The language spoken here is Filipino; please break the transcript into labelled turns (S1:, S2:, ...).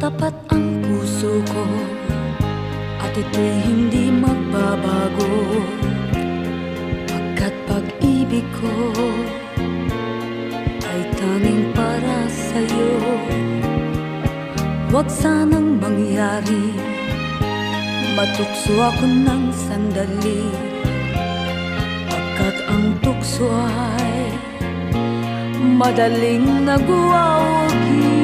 S1: Tapat ang puso ko at ito'y hindi magbabago, pagkat pag-ibig ko ay tanging para sa'yo. Huwag sanang mangyari matukso ako ng sandali, pagkat ang tukso ay madaling nagwawagi.